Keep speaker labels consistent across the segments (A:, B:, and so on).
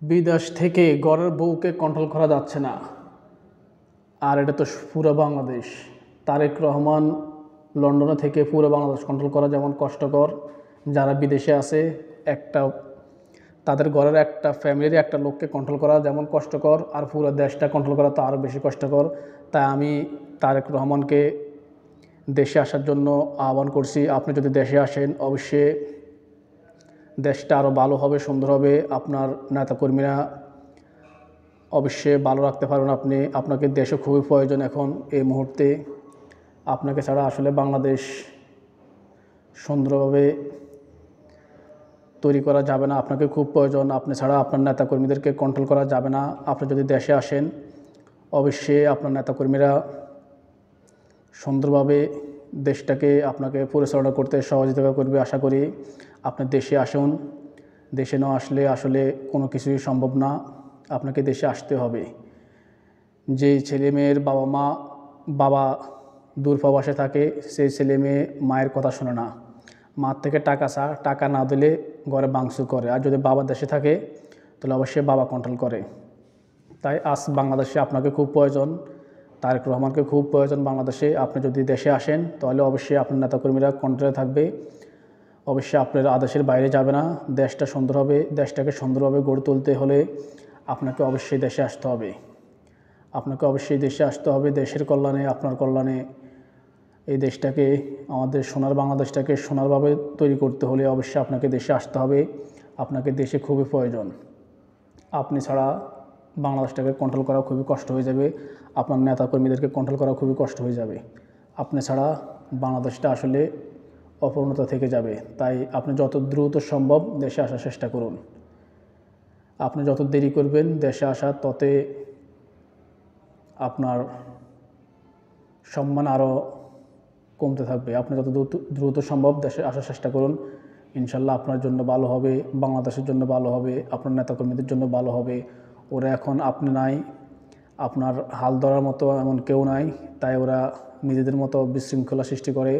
A: বিদেশ থেকে ঘরের বউকে কন্ট্রোল করা যাচ্ছে না, আর এটা তো পুরো বাংলাদেশ। তারেক রহমান লন্ডনে থেকে পুরো বাংলাদেশ কন্ট্রোল করা যেমন কষ্টকর, যারা বিদেশে আছে একটা তাদের ঘরের একটা ফ্যামিলির একটা লোককে কন্ট্রোল করা যেমন কষ্টকর, আর পুরো দেশটা কন্ট্রোল করা তো আরও বেশি কষ্টকর। তাই আমি তারেক রহমানকে দেশে আসার জন্য আহ্বান করছি। আপনি যদি দেশে আসেন, অবশ্যই দেশটা আরও ভালো হবে, সুন্দর হবে। আপনার নেতাকর্মীরা অবশ্যই ভালো রাখতে পারবেন। আপনাকে দেশে খুবই প্রয়োজন এখন এই মুহূর্তে। আপনাকে ছাড়া আসলে বাংলাদেশ সুন্দরভাবে তৈরি করা যাবে না। আপনাকে খুব প্রয়োজন। আপনি ছাড়া আপনার নেতাকর্মীদেরকে কন্ট্রোল করা যাবে না। আপনি যদি দেশে আসেন, অবশ্যই আপনার নেতাকর্মীরা সুন্দরভাবে দেশটাকে আপনাকে পরিচালনা করতে সহযোগিতা করবে। আশা করি আপনি দেশে আসুন। দেশে না আসলে আসলে কোনো কিছুই সম্ভব না। আপনাকে দেশে আসতে হবে। যে ছেলে মেয়ের বাবা দূর প্রবাসে থাকে, সেই ছেলে মেয়ে মায়ের কথা শোনে না। মার থেকে টাকা না দিলে ঘরে ভাঙচুর করে। আর যদি বাবা দেশে থাকে তাহলে অবশ্যই বাবা কন্ট্রোল করে। তাই আজ বাংলাদেশে আপনাকে খুব প্রয়োজন, তারেক রহমানকে খুব প্রয়োজন বাংলাদেশে। আপনি যদি দেশে আসেন তাহলে অবশ্যই আপনার নেতাকর্মীরা কন্ট্রোলে থাকবে। অবশ্যই আপনার আদেশের বাইরে যাবে না। দেশটা সুন্দর হবে। দেশটাকে সুন্দরভাবে গড়ে তুলতে হলে আপনাকে অবশ্যই দেশে আসতে হবে। আপনাকে অবশ্যই দেশে আসতে হবে। দেশের কল্যাণে, আপনার কল্যাণে এই দেশটাকে, আমাদের সোনার বাংলাদেশটাকে সোনারভাবে তৈরি করতে হলে অবশ্যই আপনাকে দেশে আসতে হবে। আপনাকে দেশে খুবই প্রয়োজন। আপনি ছাড়া বাংলাদেশটাকে কন্ট্রোল করা খুবই কষ্ট হয়ে যাবে। আপনার নেতাকর্মীদেরকে কন্ট্রোল করা খুবই কষ্ট হয়ে যাবে। আপনি ছাড়া বাংলাদেশটা আসলে অপূর্ণতা থেকে যাবে। তাই আপনি যত দ্রুত সম্ভব দেশে আসার চেষ্টা করুন। আপনি যত দেরি করবেন দেশে আসা, ততই আপনার সম্মান আরও কমতে থাকবে। আপনি যত দ্রুত সম্ভব দেশে আসার চেষ্টা করুন। ইনশাল্লাহ আপনার জন্য ভালো হবে, বাংলাদেশের জন্য ভালো হবে, আপনার নেতাকর্মীদের জন্য ভালো হবে। ওরা এখন আপনি নাই, আপনার হাল ধরার মতো এমন কেউ নাই। তাই ওরা নিজেদের মতো বিশৃঙ্খলা সৃষ্টি করে।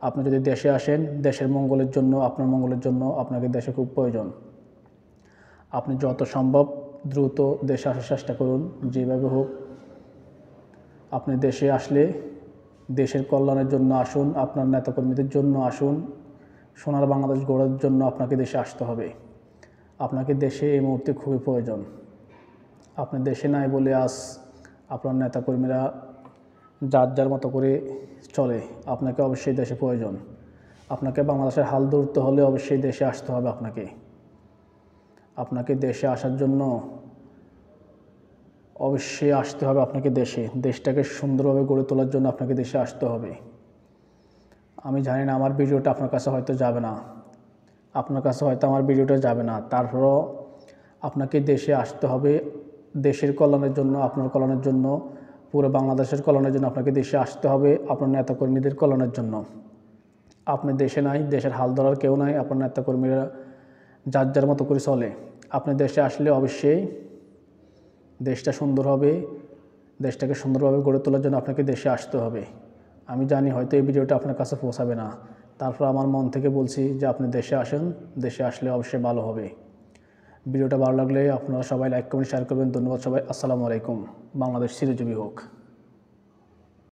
A: আপনি যদি দেশে আসেন, দেশের মঙ্গলের জন্য, আপনার মঙ্গলের জন্য আপনাকে দেশে খুব প্রয়োজন। আপনি যত সম্ভব দ্রুত দেশে আসার চেষ্টা করুন, যেভাবে হোক। আপনি দেশে আসলে দেশের কল্যাণের জন্য আসুন, আপনার নেতাকর্মীদের জন্য আসুন। সোনার বাংলাদেশ গড়ার জন্য আপনাকে দেশে আসতে হবে। আপনাকে দেশে এই মুহূর্তে খুবই প্রয়োজন। আপনি দেশে নাই বলে আজ আপনার নেতাকর্মীরা যার মতো করে চলে। আপনাকে অবশ্যই দেশে প্রয়োজন। আপনাকে বাংলাদেশের হাল ধরতে হলে অবশ্যই দেশে আসতে হবে। আপনাকে দেশে আসার জন্য অবশ্যই আসতে হবে। আপনাকে দেশটাকে সুন্দরভাবে গড়ে তোলার জন্য আপনাকে দেশে আসতে হবে। আমি জানি না, আমার ভিডিওটা আপনার কাছে হয়তো যাবে না, আমার ভিডিওটা যাবে না। তারপরও আপনাকে দেশে আসতে হবে। দেশের কল্যাণের জন্য, আপনার কল্যাণের জন্য, পুরো বাংলাদেশের কল্যাণের জন্য আপনাকে দেশে আসতে হবে। আপনার নেতাকর্মীদের কল্যাণের জন্য। আপনি দেশে নাই, দেশের হাল ধরার কেউ নাই। আপনার নেতাকর্মীরা যার মতো করে চলে। আপনি দেশে আসলে অবশ্যই দেশটা সুন্দর হবে। দেশটাকে সুন্দরভাবে গড়ে তোলার জন্য আপনাকে দেশে আসতে হবে। আমি জানি হয়তো এই ভিডিওটা আপনার কাছে পৌঁছাবে না, তারপর আমার মন থেকে বলছি যে আপনি দেশে আসেন। দেশে আসলে অবশ্যই ভালো হবে। ভিডিওটা ভালো লাগলে আপনারা সবাই লাইক কমেন্ট শেয়ার করবেন। ধন্যবাদ সবাই। আসসালামু আলাইকুম। বাংলাদেশ চিরজীবী হোক।